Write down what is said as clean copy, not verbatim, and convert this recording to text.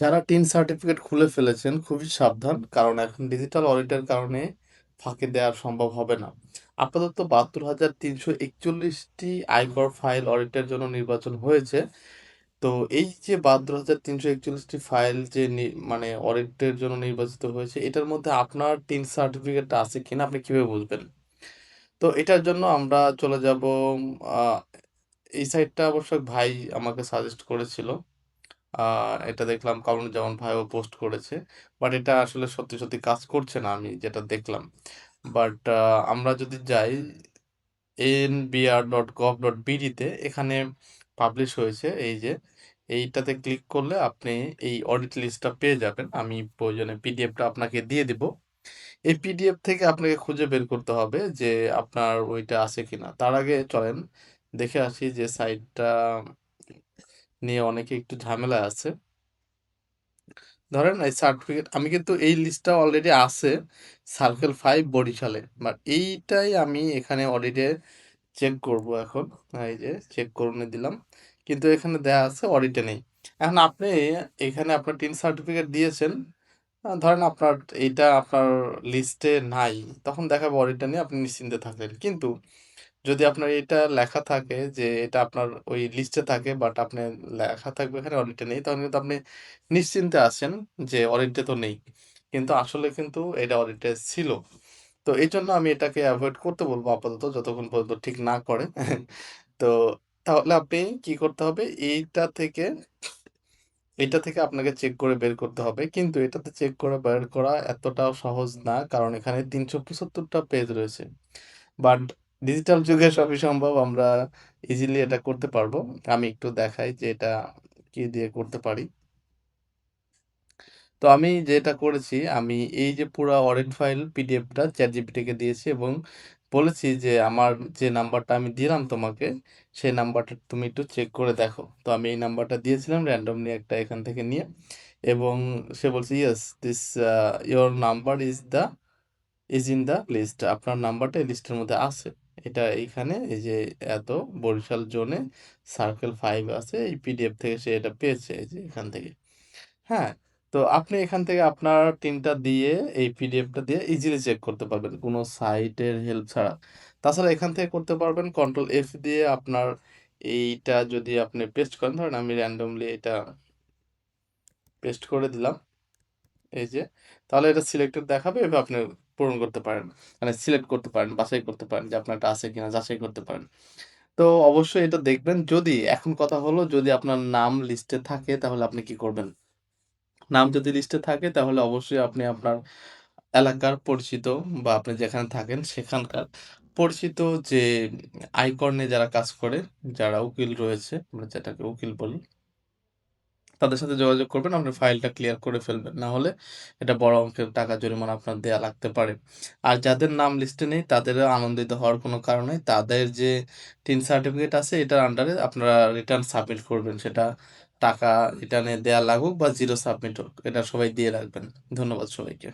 যারা tin certificate খুলে ফেলেছেন খুবই সাবধান, কারণ এখন ডিজিটাল অডিটের কারণে ফাঁকি দেওয়া সম্ভব হবে না। আপাতত ৭২,৩৪১টি আয়কর ফাইল অডিটের জন্য নির্বাচন হয়েছে। তো এই যে ৭২,৩৪১টি ফাইল যে মানে অডিটের জন্য নির্বাচিত হয়েছে, এটার মধ্যে আপনার টিন সার্টিফিকেটটা আছে কিনা আপনি কিভাবে বুঝবেন? তো এটার জন্য আমরা চলে যাব। আহ, এই সাইটটা অবশ্য ভাই আমাকে সাজেস্ট করেছিল। এটা দেখলাম কামরুজ্জামান ভাইও পোস্ট করেছে। বাট এটা আসলে সত্যি, সত্যি কাজ করছে না আমি যেটা দেখলাম। বাট আমরা যদি যাই nbr.gov.bd তে, এখানে পাবলিশ হয়েছে এই যে, এইটাতে ক্লিক করলে আপনি এই অডিট লিস্টটা পেয়ে যাবেন। আমি প্রয়োজনে পিডিএফটা আপনাকে দিয়ে দিব। এই পিডিএফ থেকে আপনাকে খুঁজে বের করতে হবে যে আপনার ওইটা আছে কিনা। তার আগে চলেন দেখে আসি যে সাইটটা নিয়ে অনেকে একটু ঝামেলা আছে। ধরেন এই সার্টিফিকেট আমি কিন্তু এই লিস্টটা অলরেডি আছে সার্কেল 5 বরিশালে, বাট এইটাই আমি এখানে অডিটে চেক করব এখন। এই যে চেক করতে দিলাম, কিন্তু এখানে দেয়া আছে অডিটে নেই। এখন আপনি এখানে আপনার টিন সার্টিফিকেট দিয়েছেন, ধরেন আপনার এইটা আপনার লিস্টে নাই, তখন দেখাবে অডিটে নেই, আপনি নিশ্চিন্তে থাকলেন। কিন্তু যদি আপনার এটা লেখা থাকে যে এটা আপনার ওই লিস্টে থাকে, বাট আপনার লেখা থাকবে এখানে অডিটে নেই, তখন কিন্তু আপনি নিশ্চিন্তে আছেন যে অডিটে তো নেই, কিন্তু আসলে কিন্তু এটা অডিটে ছিল। তো এই জন্য আমি এটাকে অ্যাভয়েড করতে বলবো আপাতত, যতক্ষণ পর্যন্ত ঠিক না করে। তো তাহলে আপনি কি করতে হবে, এইটা থেকে আপনাকে চেক করে বের করতে হবে, কিন্তু এটাতে চেক করে বের করা এতটাও সহজ না, কারণ এখানে ৩৭৫টা পেজ রয়েছে। বাট ডিজিটাল যুগে সবই সম্ভব, আমরা ইজিলি এটা করতে পারবো। আমি একটু দেখাই যে এটা কি দিয়ে করতে পারি। তো আমি যেটা করেছি, আমি এই যে পুরা অডিট ফাইল পিডিএফটা চ্যাটজিপিটিকে দিয়েছি এবং বলেছি যে আমার যে নাম্বারটা আমি দিলাম তোমাকে, সেই নাম্বারটা তুমি একটু চেক করে দেখো। তো আমি এই নাম্বারটা দিয়েছিলাম র্যান্ডমলি একটা এখান থেকে নিয়ে, এবং সে বলছে yes this your number is in the list, আপনার নাম্বারটা এই লিস্টের মধ্যে আছে। এটা এইখানে এই যে এত বরিশাল জোনে সার্কেল 5 আছে, এই পিডিএফ থেকে সে এটা পেয়েছে এই যে এখান থেকে। হ্যাঁ, তো আপনি এখান থেকে আপনার ৩টা দিয়ে এই পিডিএফটা দিয়ে ইজিলি চেক করতে পারবেন কোনো সাইটের হেল্প ছাড়া। তাছাড়া এখান থেকে করতে পারবেন কন্ট্রোল এফ দিয়ে। আপনার এইটা যদি আপনি পেস্ট করেন, ধরেন আমি র্যান্ডমলি এটা পেস্ট করে দিলাম এই যে, তাহলে এটা সিলেক্টেড দেখাবে, এভাবে আপনি পূরণ করতে পারেন, মানে সিলেক্ট করতে পারেন, বাছাই করতে পারেন যে আপনারটা আছে কিনা যাচাই করতে পারেন। তো অবশ্যই এটা দেখবেন, যদি এখন কথা হলো যদি আপনার নাম লিস্টে থাকে তাহলে আপনি কি করবেন। নাম যদি লিস্টে থাকে তাহলে অবশ্যই আপনি আপনার এলাকার পরিচিত বা আপনি যেখানে থাকেন সেখানকার পরিচিত যে আয়কর নিয়ে যারা কাজ করে, যারা উকিল রয়েছে, আমরা যেটাকে উকিল বলি, তাদের সাথে যোগাযোগ করবেন, আপনার ফাইলটা ক্লিয়ার করে ফেলবেন। না হলে এটা বড় অঙ্কের টাকা জরিমানা আপনার দেয়া লাগতে পারে। আর যাদের নাম লিস্টে নেই তাদেরও আনন্দিত হওয়ার কোনো কারণ নেই। তাদের যে টিন সার্টিফিকেট আছে এটার আন্ডারে আপনারা রিটার্ন সাবমিট করবেন। সেটা টাকা রিটার্নে দেয়া লাগুক বা জিরো সাবমিট হোক, এটা সবাই দিয়ে রাখবেন। ধন্যবাদ সবাইকে।